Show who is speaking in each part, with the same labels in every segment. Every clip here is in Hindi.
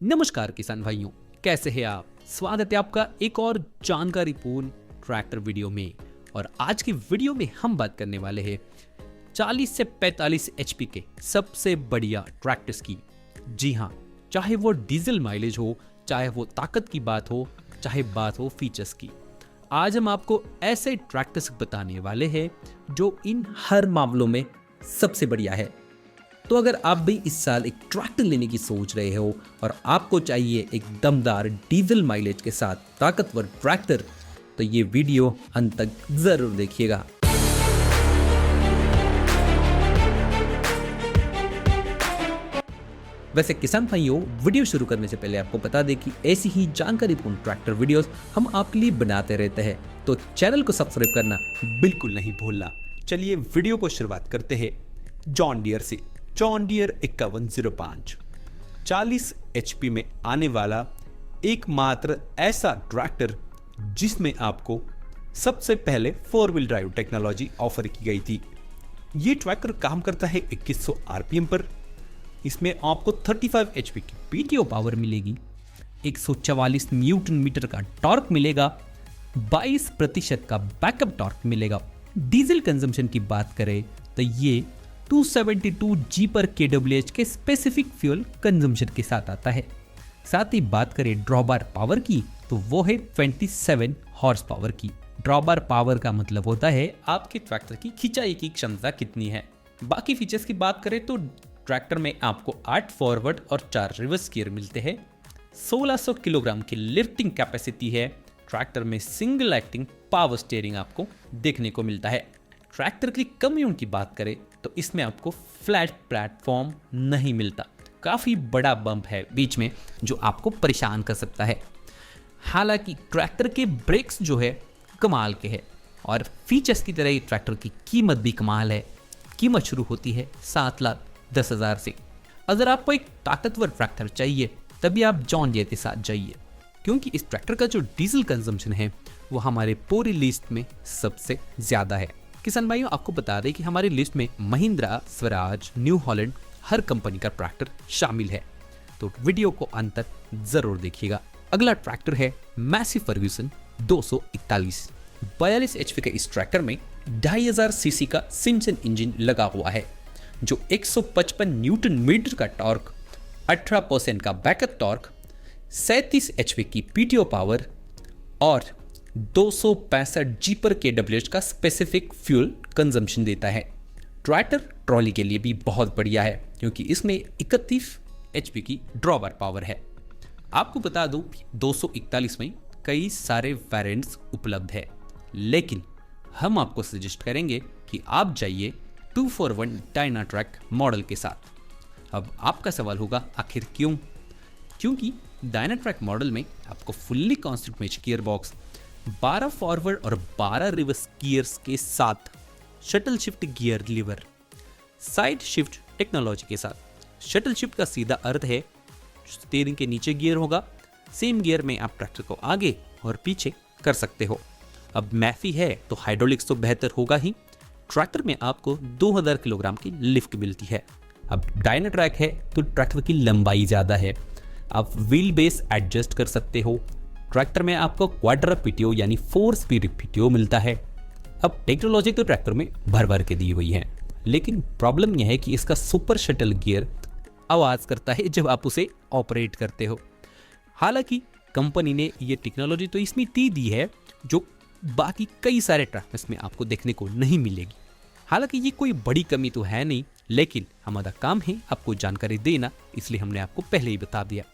Speaker 1: नमस्कार किसान भाइयों, कैसे हैं आप। स्वागत है आपका एक और जानकारीपूर्ण ट्रैक्टर वीडियो में। और आज की वीडियो में हम बात करने वाले हैं 40 से 45 एचपी के सबसे बढ़िया ट्रैक्टर्स की। जी हाँ, चाहे वो डीजल माइलेज हो, चाहे वो ताकत की बात हो, चाहे बात हो फीचर्स की। आज हम आपको ऐसे ट्रैक्टर्स बताने वाले हैं जो इन हर मामलों में सबसे बढ़िया है। तो अगर आप भी इस साल एक ट्रैक्टर लेने की सोच रहे हो और आपको चाहिए एक दमदार डीजल माइलेज के साथ ताकतवर ट्रैक्टर, तो ये वीडियो अंत तक जरूर देखिएगा। वैसे किसान भाइयों, वीडियो शुरू करने से पहले आपको बता दें कि ऐसी ही जानकारीपूर्ण ट्रैक्टर वीडियोस हम आपके लिए बनाते रहते हैं, तो चैनल को सब्सक्राइब करना बिल्कुल नहीं भूलना। चलिए वीडियो को शुरुआत करते हैं जॉन डियर से। जॉन डियर 5105 40 एचपी में आने वाला एकमात्र ऐसा ट्रैक्टर जिसमें आपको सबसे पहले 4 व्हील ड्राइव टेक्नोलॉजी ऑफर की गई थी। ये ट्रैक्टर काम करता है 2100 आरपीएम पर। इसमें आपको 35 एचपी की पीटीओ पावर मिलेगी, 144 न्यूटन मीटर का टॉर्क मिलेगा, 22% का बैकअप टॉर्क मिलेगा। डीजल कंजम्पशन की बात करें तो ये 272 जी पर kWh के स्पेसिफिक फ्यूल कंजम्पशन के साथ आता है। साथ ही बात करें ड्रॉबार पावर की तो वो है 27 हॉर्स पावर की। ड्रॉबार पावर का मतलब होता है आपके ट्रैक्टर की खिंचाई की क्षमता कितनी है। बाकी फीचर्स की बात करें तो ट्रैक्टर में आपको 8 फॉरवर्ड और 4 रिवर्स गियर मिलते हैं। 1600 किलोग्राम की लिफ्टिंग कैपेसिटी है। ट्रैक्टर में सिंगल एक्टिंग पावर स्टीयरिंग आपको देखने को मिलता है। ट्रैक्टर की कमियों की बात करें तो इसमें आपको फ्लैट प्लेटफॉर्म नहीं मिलता। काफ़ी बड़ा बम्प है बीच में जो आपको परेशान कर सकता है। हालांकि ट्रैक्टर के ब्रेक्स जो है कमाल के हैं और फीचर्स की तरह ही ट्रैक्टर की कीमत भी कमाल है। कीमत शुरू होती है 7,10,000 से। अगर आपको एक ताकतवर ट्रैक्टर चाहिए तभी आप जॉन डियर के साथ जाइए, क्योंकि इस ट्रैक्टर का जो डीजल कंजम्पशन है वो हमारे पूरी लिस्ट में सबसे ज़्यादा है। किसान भाइयों, आपको बता दें कि हमारी लिस्ट में महिंद्रा, स्वराज, न्यू हॉलैंड हर कंपनी का ट्रैक्टर शामिल है, तो वीडियो को अंत तक जरूर देखिएगा। अगला ट्रैक्टर है मैसी फर्ग्यूसन 241। 42 एचपी के इस ट्रैक्टर में 2500 सीसी का सिम्सन इंजन लगा हुआ है, जो 155 न्यूटन मीटर का टॉर्क, 18% का बैकअप टॉर्क, 37 एचपी की पीटीओ पावर और 265 जी पर kWh का स्पेसिफिक फ्यूल कंजम्पशन देता है। ट्रैक्टर ट्रॉली के लिए भी बहुत बढ़िया है, क्योंकि इसमें 31 एचपी की ड्रॉबार पावर है। आपको बता दूं 241 में कई सारे वेरिएंट्स उपलब्ध है, लेकिन हम आपको सजेस्ट करेंगे कि आप जाइए 241 डायनाट्रैक मॉडल के साथ। अब आपका सवाल होगा आखिर क्यों? क्योंकि डायनाट्रैक मॉडल में आपको fully constant match gear box, 12 forward और 12 रिवर्स गियर्स के साथ shuttle shift gear lever, side shift technology के साथ। शटल शिफ्ट का सीधा अर्थ है स्टीयरिंग के नीचे गियर होगा, सेम गियर में आप ट्रैक्टर को आगे और पीछे कर सकते हो। अब मैफी है तो हाइड्रोलिक्स तो बेहतर होगा ही। ट्रैक्टर में आपको 2000 किलोग्राम की लिफ्ट मिलती है। अब डायनाट्रैक है तो ट्रैक्टर की लंबाई ज़्यादा है, आप व्हील बेस एडजस्ट कर सकते हो। ट्रैक्टर में आपको क्वाड्रा पीटीओ यानी 4 स्पीड पीटीओ मिलता है। अब टेक्नोलॉजी तो ट्रैक्टर में भर भर के दी हुई है, लेकिन प्रॉब्लम यह है कि इसका सुपर शटल गियर आवाज़ करता है जब आप उसे ऑपरेट करते हो। हालांकि कंपनी ने ये टेक्नोलॉजी तो इसमें दी है जो बाकी कई सारे ट्रैक्टर्स में आपको देखने को नहीं मिलेगी। हालांकि ये कोई बड़ी कमी तो है नहीं, लेकिन हमारा काम है आपको जानकारी देना, इसलिए हमने आपको पहले ही बता दिया।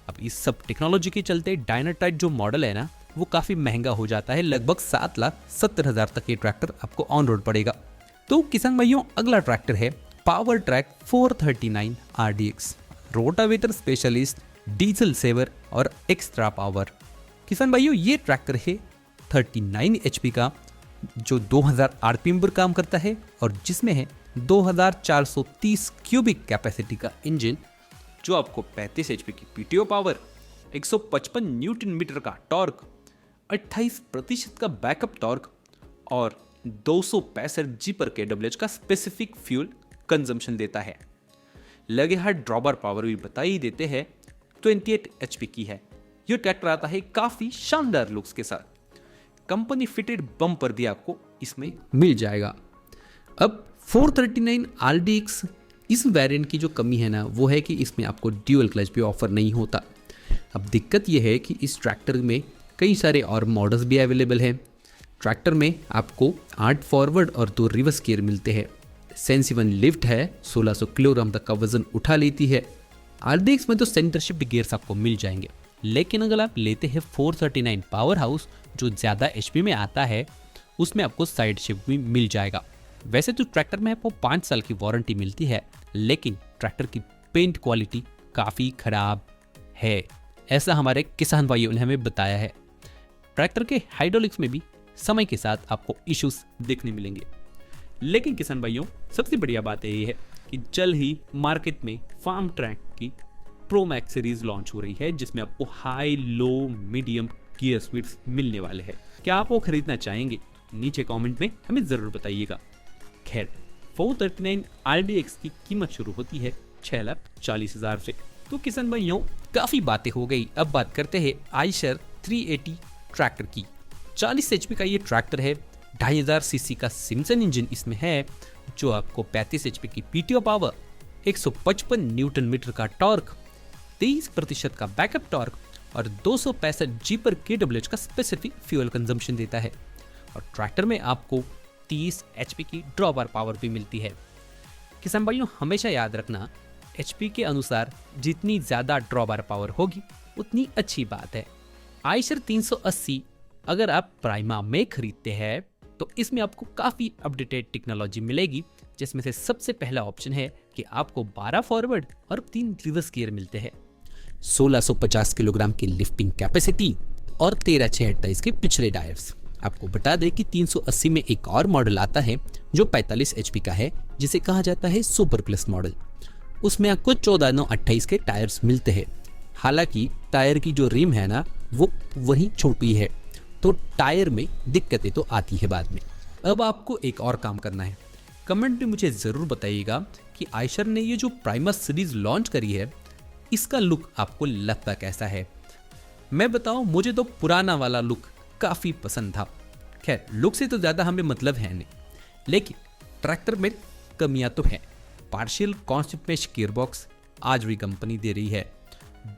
Speaker 1: अब इस सब टेक्नोलॉजी के चलते डायनाटाइट जो मॉडल है ना, वो काफ़ी महंगा हो जाता है। लगभग 7,70,000 तक ये ट्रैक्टर आपको ऑन रोड पड़ेगा। तो किसान भाइयों, अगला ट्रैक्टर है power track 439 RDX, rotavator specialist, diesel saver और एक्स्ट्रा पावर। किसान भाइयों, ये ट्रैक्टर है 39 एचपी का, जो 2000 आरपीएम पर काम करता है और जिसमें है 2430 क्यूबिक कैपेसिटी का इंजन, जो आपको 35 एचपी की पीटीओ पावर, 155 न्यूटन मीटर का टॉर्क, 28% का बैकअप टॉर्क और 265 जी पर kWh का स्पेसिफिक फ्यूल कंजम्पशन देता है। लगे हाथ ड्रॉबार पावर भी बता ही देते हैं 28 HP की है। ये ट्रैक्टर आता है काफी शानदार लुक्स के साथ। कंपनी फिटेड बम्पर भी आपको इसमें मिल जाएगा। अब 439 RDX इस वेरिएंट की जो कमी है ना, वो है कि इसमें आपको ड्यूअल क्लच भी ऑफर नहीं होता। अब दिक्कत यह है कि इस ट्रैक्टर में कई सारे और मॉडल्स भी अवेलेबल हैं। ट्रैक्टर में आपको 8 फॉरवर्ड और 2 रिवर्स गियर मिलते हैं। सेंसिबल लिफ्ट है, 1600 किलोग्राम तक का वजन उठा लेती है। RDX में तो सेंटर शिफ्ट गियर्स आपको मिल जाएंगे, लेकिन अगर आप लेते हैं 439 पावर हाउस जो ज़्यादा HP में आता है, उसमें आपको साइड शिफ्ट भी मिल जाएगा। वैसे तो ट्रैक्टर में आपको 5 साल की वारंटी मिलती है, लेकिन ट्रैक्टर की पेंट क्वालिटी काफ़ी खराब है, ऐसा हमारे किसान भाइयों ने हमें बताया है। ट्रैक्टर के हाइड्रोलिक्स में भी समय के साथ आपको इश्यूज देखने मिलेंगे। लेकिन किसान भाइयों, सबसे बढ़िया बात यही है कि जल्द ही मार्केट में फार्म ट्रैक की प्रो मैक्स सीरीज लॉन्च हो रही है, जिसमें आपको हाई, लो, मीडियम गियर स्पीड्स मिलने वाले हैं। क्या आप वो खरीदना चाहेंगे? नीचे कमेंट में हमें जरूर बताइएगा। खैर, 439 RDX की कीमत शुरू होती है 6,40,000 से। तो किसान भाइयों, काफी बातें हो गई। अब बात करते हैं आयशर 380 ट्रैक्टर की। 40 HP का ये ट्रैक्टर है। 2500 सीसी का सिम्सन इंजन इसमें है, जो आपको 35 HP की PTO पावर, 155 न्यूटन मीटर का टॉर्क, 23% का बैकअप टॉर्क और 265 G/kWh का स्पेसिफिक फ्यूल कंजम्पशन देता है। और ट्रैक्टर में आपको 30 HP की ड्रॉबार पावर भी मिलती है। किसान भाइयों, हमेशा याद रखना, HP के अनुसार जितनी ज़्यादा ड्रॉबार पावर होगी उतनी अच्छी बात है। आयशर 380 अगर आप प्राइमा में खरीदते हैं तो इसमें आपको काफ़ी अपडेटेड टेक्नोलॉजी मिलेगी, जिसमें से सबसे पहला ऑप्शन है कि आपको 12 फॉरवर्ड और 3 रिवर्स गियर मिलते हैं, 1650 किलोग्राम की लिफ्टिंग कैपेसिटी और 13/628 के पिछले टायर्स। आपको बता दें कि 380 में एक और मॉडल आता है जो 45 HP का है, जिसे कहा जाता है सुपर प्लस मॉडल। उसमें आपको 14/928 के टायर्स मिलते हैं। हालांकि टायर की जो रिम है ना, वो वही छोटी है, तो टायर में दिक्कतें तो आती है बाद में। अब आपको एक और काम करना है। कमेंट में मुझे ज़रूर बताइएगा कि आयशर ने ये जो प्राइमस सीरीज लॉन्च करी है, इसका लुक आपको लगता कैसा है। मैं बताऊं, मुझे तो पुराना वाला लुक काफ़ी पसंद था। खैर, लुक से तो ज़्यादा हमें मतलब है नहीं, लेकिन ट्रैक्टर में कमियां तो हैं। पार्शियल कॉन्सेप्ट में गियरबॉक्स आज भी कंपनी दे रही है।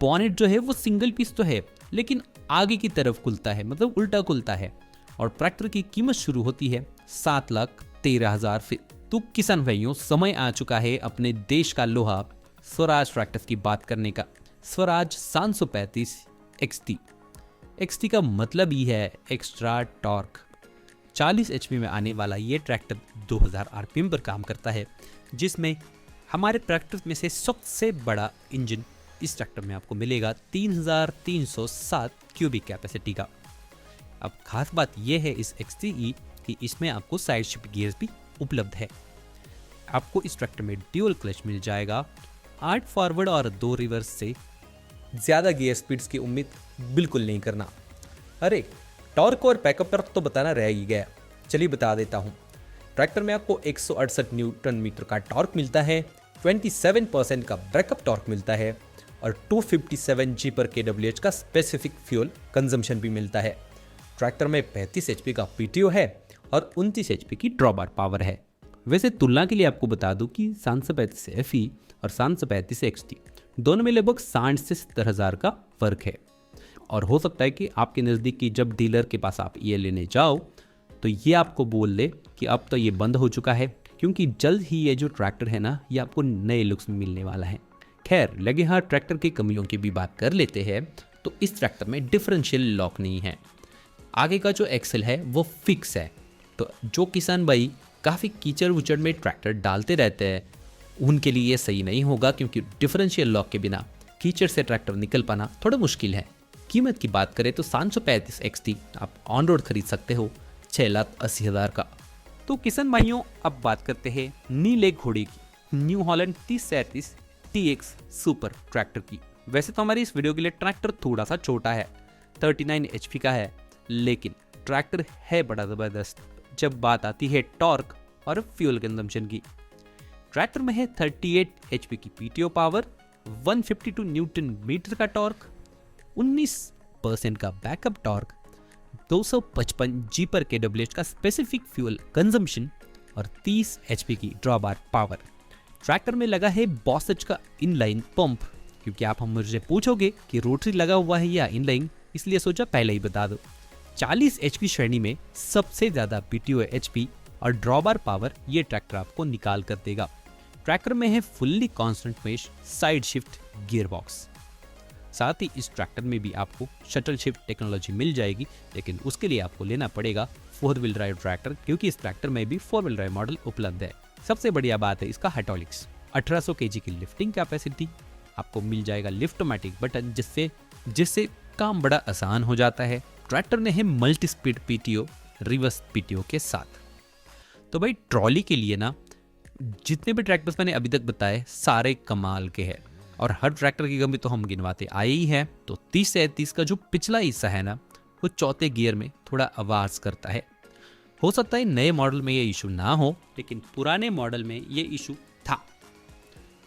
Speaker 1: बॉनेट जो है वो सिंगल पीस तो है, लेकिन आगे की तरफ खुलता है, मतलब उल्टा खुलता है। और ट्रैक्टर की कीमत शुरू होती है 7,13,000 से। तो किसान भाइयों, समय आ चुका है अपने देश का लोहा स्वराज ट्रैक्टर्स की बात करने का। स्वराज 735 XT। XT का मतलब ही है एक्स्ट्रा टॉर्क। 40 HP में आने वाला ये ट्रैक्टर 2000 RPM पर काम करता है, जिसमें हमारे ट्रैक्टर में से सबसे बड़ा इंजन इस ट्रैक्टर में आपको मिलेगा 3307 क्यूबिक कैपेसिटी का। अब खास बात यह है इस XTE कि इसमें आपको साइड शिफ्ट गियर्स भी उपलब्ध है। आपको इस ट्रैक्टर में ड्यूअल क्लच मिल जाएगा। 8 फॉरवर्ड और 2 रिवर्स से ज़्यादा गियर स्पीड्स की उम्मीद बिल्कुल नहीं करना। अरे, टॉर्क और बैकअप टॉर्क तो बताना रह ही गया, चलिए बता देता हूँ। ट्रैक्टर में आपको 168 न्यूटन मीटर का टॉर्क मिलता है, 27% का बैकअप टॉर्क मिलता है और 257 G/kWh का स्पेसिफिक फ्यूल कंजम्पशन भी मिलता है। ट्रैक्टर में 35 HP का PTO है और 29 HP की ड्रॉबार पावर है। वैसे तुलना के लिए आपको बता दूं कि 735 FE और 735 XT दोनों में लगभग 60 से 70,000 का फर्क है। और हो सकता है कि आपके नज़दीक की जब डीलर के पास आप ये लेने जाओ तो ये आपको बोल दे कि अब तो ये बंद हो चुका है, क्योंकि जल्द ही ये जो ट्रैक्टर है ना, ये आपको नए लुक्स में मिलने वाला है। खैर, लगे हाँ ट्रैक्टर की कमियों की भी बात कर लेते हैं, तो इस ट्रैक्टर में डिफरेंशियल लॉक नहीं है। आगे का जो एक्सेल है वो फिक्स है, तो जो किसान भाई काफ़ी कीचड़ उचड़ में ट्रैक्टर डालते रहते हैं उनके लिए ये सही नहीं होगा, क्योंकि डिफरेंशियल लॉक के बिना कीचड़ से ट्रैक्टर निकल पाना थोड़ा मुश्किल है। कीमत की बात करें तो 735 XT आप ऑन रोड खरीद सकते हो 6,80,000 का। तो किसान भाइयों, अब बात करते हैं नीले घोड़े की, new Holland 3037 TX super tractor की। वैसे तो हमारी इस वीडियो के लिए ट्रैक्टर थोड़ा सा छोटा है, 39 HP का है, लेकिन ट्रैक्टर है बड़ा ज़बरदस्त जब बात आती है टॉर्क और फ्यूल कंजम्पशन की। ट्रैक्टर में है 38 HP की PTO पावर 152 न्यूटन मीटर का टॉर्क, 19% का बैकअप टॉर्क, 255 जी पर kWh का स्पेसिफिक फ्यूल कंजम्पशन और 30 HP की ड्रॉबार पावर। ट्रैक्टर में लगा है बॉसच का इनलाइन पंप, क्योंकि आप हम मुझे पूछोगे कि रोटरी लगा हुआ है या इनलाइन, इसलिए सोचा पहले ही बता दो। 40 HP श्रेणी में सबसे ज़्यादा PTO HP और ड्रॉबार पावर ये ट्रैक्टर आपको निकाल कर देगा। ट्रैक्टर में है fully constant mesh side shift gear box. साथ ही इस ट्रैक्टर में भी आपको शटल शिफ्ट टेक्नोलॉजी मिल जाएगी, लेकिन उसके लिए आपको लेना पड़ेगा 4 व्हील ड्राइव ट्रैक्टर, क्योंकि इस ट्रैक्टर में भी 4 व्हील ड्राइव मॉडल उपलब्ध है। सबसे बढ़िया बात है इसका हाइड्रोलिक्स। 1800 kg की लिफ्टिंग कैपेसिटी, आपको मिल जाएगा लिफ्टोमेटिक बटन, जिससे काम बड़ा आसान हो जाता है। ट्रैक्टर ने है multi speed PTO reverse PTO के साथ। तो भाई ट्रॉली के लिए ना जितने भी ट्रैक्टर्स मैंने अभी तक बताए सारे कमाल के हैं, और हर ट्रैक्टर की कमी तो हम गिनवाते आए ही हैं। तो 30 से 31 का जो पिछला हिस्सा है ना, वो चौथे गियर में थोड़ा आवाज़ करता है। हो सकता है नए मॉडल में ये इशू ना हो, लेकिन पुराने मॉडल में ये इशू था।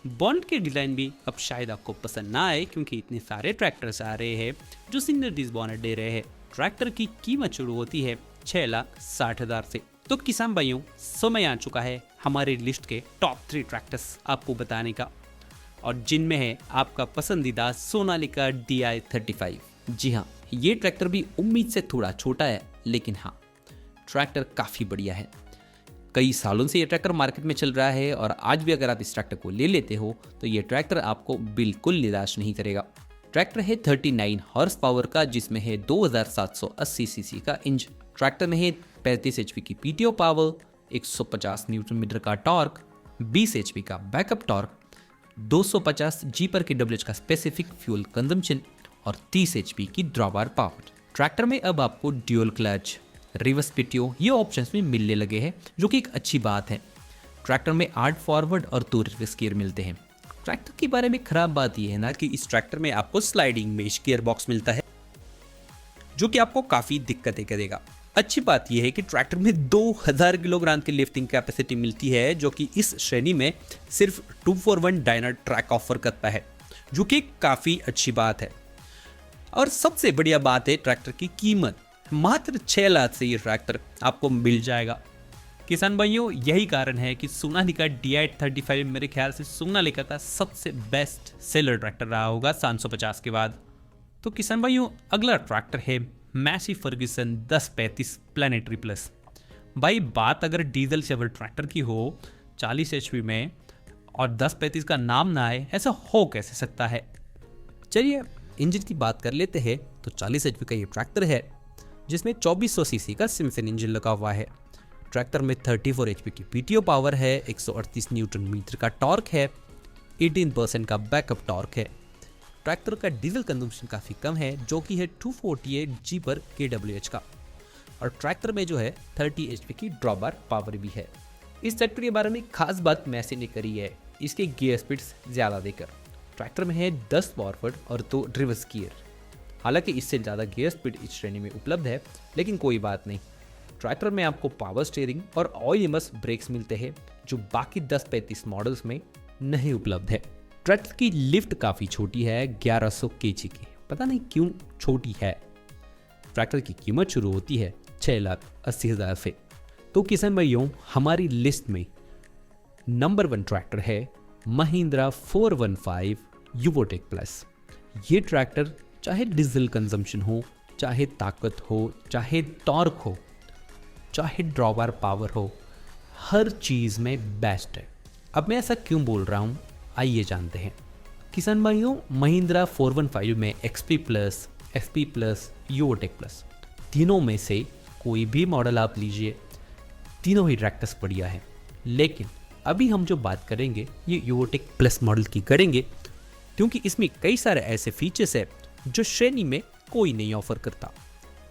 Speaker 1: बॉन्ड के डिज़ाइन भी अब शायद आपको पसंद ना आए, क्योंकि इतने सारे ट्रैक्टर्स आ रहे हैं जो सिंगल डिस्क बॉनेट दे रहे हैं। ट्रैक्टर की कीमत शुरू होती है 6,60,000 से। तो किसान भाइयों, समय आ चुका है हमारे लिस्ट के टॉप 3 ट्रैक्टर्स आपको बताने का, और जिनमें है आपका पसंदीदा सोनालिका DI-35। जी हाँ, ये ट्रैक्टर भी उम्मीद से थोड़ा छोटा है, लेकिन हाँ, ट्रैक्टर काफ़ी बढ़िया है। कई सालों से ये ट्रैक्टर मार्केट में चल रहा है, और आज भी अगर आप इस ट्रैक्टर को ले लेते हो तो ये ट्रैक्टर आपको बिल्कुल निराश नहीं करेगा। ट्रैक्टर है 39 हॉर्स पावर का, जिसमें है 2780 सीसी का इंजन। ट्रैक्टर में है 35 HP की PTO पावर, 150 न्यूटन मीटर का टॉर्क, 20 HP का बैकअप टॉर्क, 250 जी पर kWh का स्पेसिफिक फ्यूल कंजम्पशन और 30 HP की ड्रॉबार पावर। ट्रैक्टर में अब आपको ड्यूल क्लच, रिवर्स PTO ये ऑप्शंस में मिलने लगे हैं, जो कि एक अच्छी बात है। ट्रैक्टर में 8 फॉरवर्ड और 2 रिवर्स गियर मिलते हैं। ट्रैक्टर के बारे में खराब बात यह है ना कि इस ट्रैक्टर में आपको स्लाइडिंग मेश गियर बॉक्स मिलता है, जो कि आपको काफ़ी दिक्कतें करेगा। अच्छी बात यह है कि ट्रैक्टर में 2000 किलोग्राम की लिफ्टिंग कैपेसिटी मिलती है, जो कि इस श्रेणी में सिर्फ 241 डायनर ट्रैक ऑफर करता है, जो कि काफ़ी अच्छी बात है। और सबसे बढ़िया बात है ट्रैक्टर की कीमत, मात्र 6 लाख से ये ट्रैक्टर आपको मिल जाएगा। किसान भाइयों, यही कारण है कि सोनालिका DI-35 मेरे ख्याल से सोनालिका का सबसे बेस्ट सेलर ट्रैक्टर रहा होगा 750 के बाद। तो किसान भाइयों, अगला ट्रैक्टर है मैसी फर्ग्यूसन 1035 प्लैनेटरी प्लस। भाई बात अगर डीजल सेवर ट्रैक्टर की हो 40 HP में और 1035 का नाम ना आए, ऐसा हो कैसे सकता है। चलिए इंजन की बात कर लेते हैं। तो 40 HP का ये ट्रैक्टर है, जिसमें 2400 सीसी का सिम्सन इंजन लगा हुआ है। ट्रैक्टर में 34 HP की PTO पावर है, 138 न्यूटन मीटर का टॉर्क है, 18% का बैकअप टॉर्क है। ट्रैक्टर का डीजल कंजम्पशन काफ़ी कम है, जो कि है 248 जी पर kWh का, और ट्रैक्टर में जो है 30 HP की ड्रॉबार पावर भी है। इस ट्रैक्टर के बारे में खास बात मैसी ने करी है इसके गियर स्पीड्स ज़्यादा देकर। ट्रैक्टर में है 10 फॉरवर्ड और 2 रिवर्स गियर। हालांकि इससे ज़्यादा गियर स्पीड इस श्रेणी में उपलब्ध है, लेकिन कोई बात नहीं। ट्रैक्टर में आपको पावर स्टीयरिंग और ऑयल इमर्स ब्रेक्स मिलते हैं, जो बाकी 1035 मॉडल्स में नहीं उपलब्ध है। ट्रैक्टर की लिफ्ट काफ़ी छोटी है, 1100 kg की। पता नहीं क्यों छोटी है। ट्रैक्टर की कीमत शुरू होती है 6,80,000 से। तो किसान भाइयों, हमारी लिस्ट में नंबर 1 ट्रैक्टर है महिंद्रा 415 युवोटेक प्लस। ये ट्रैक्टर चाहे डीजल कंजम्पशन हो, चाहे ताकत हो, चाहे टॉर्क हो, चाहे ड्रॉबार पावर हो, हर चीज़ में बेस्ट है। अब मैं ऐसा क्यों बोल रहा हूँ, आइए जानते हैं। किसान भाइयों, महिंद्रा 415 में XP plus, SP plus, Yuvotech plus, तीनों में से कोई भी मॉडल आप लीजिए, तीनों ही ट्रैक्टर्स बढ़िया है। लेकिन अभी हम जो बात करेंगे ये युवोटेक प्लस मॉडल की करेंगे, क्योंकि इसमें कई सारे ऐसे फीचर्स है जो श्रेणी में कोई नहीं ऑफर करता।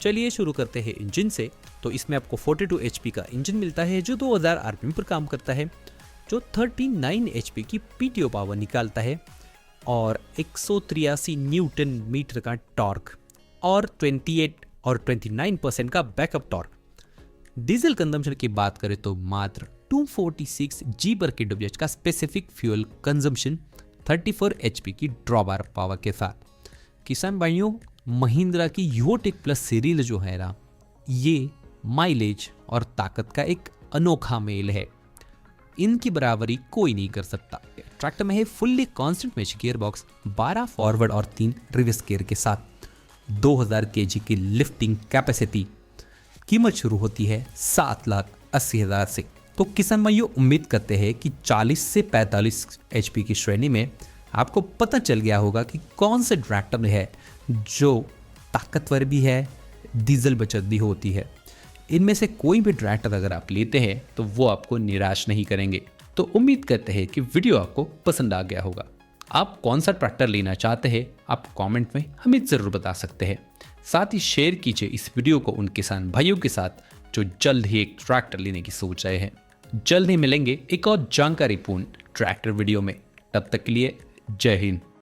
Speaker 1: चलिए शुरू करते हैं इंजन से। तो इसमें आपको 42 HP का इंजन मिलता है, जो 2000 RPM पर काम करता है, जो 39 HP की PTO पावर निकालता है, और 183 न्यूटन मीटर का टॉर्क, और 28 और 29% का बैकअप टॉर्क। डीजल कंजम्पशन की बात करें तो मात्र 246 जी पर kWh का स्पेसिफिक फ्यूल कंजम्पशन, 34 HP की ड्रॉबार पावर के साथ। किसान भाइयों, महिंद्रा की यूटेक प्लस सीरीज जो है ना, ये माइलेज और ताकत का एक अनोखा मेल है। इनकी बराबरी कोई नहीं कर सकता। ट्रैक्टर में है fully constant mesh gear box, 12 forward और 3 रिवर्स गियर के साथ, 2000 kg की लिफ्टिंग कैपेसिटी। कीमत शुरू होती है 7,80,000 से। तो किसान भाइयों, उम्मीद करते हैं कि 40 से 45 HP की श्रेणी में आपको पता चल गया होगा कि कौन से ट्रैक्टर है जो ताकतवर भी है, डीजल बचत भी होती है। इनमें से कोई भी ट्रैक्टर अगर आप लेते हैं तो वो आपको निराश नहीं करेंगे। तो उम्मीद करते हैं कि वीडियो आपको पसंद आ गया होगा। आप कौन सा ट्रैक्टर लेना चाहते हैं आप कमेंट में हमें ज़रूर बता सकते हैं। साथ ही शेयर कीजिए इस वीडियो को उन किसान भाइयों के साथ जो जल्द ही एक ट्रैक्टर लेने की सोच रहे हैं। जल्द ही मिलेंगे एक और जानकारीपूर्ण ट्रैक्टर वीडियो में। तब तक के लिए जय हिंद।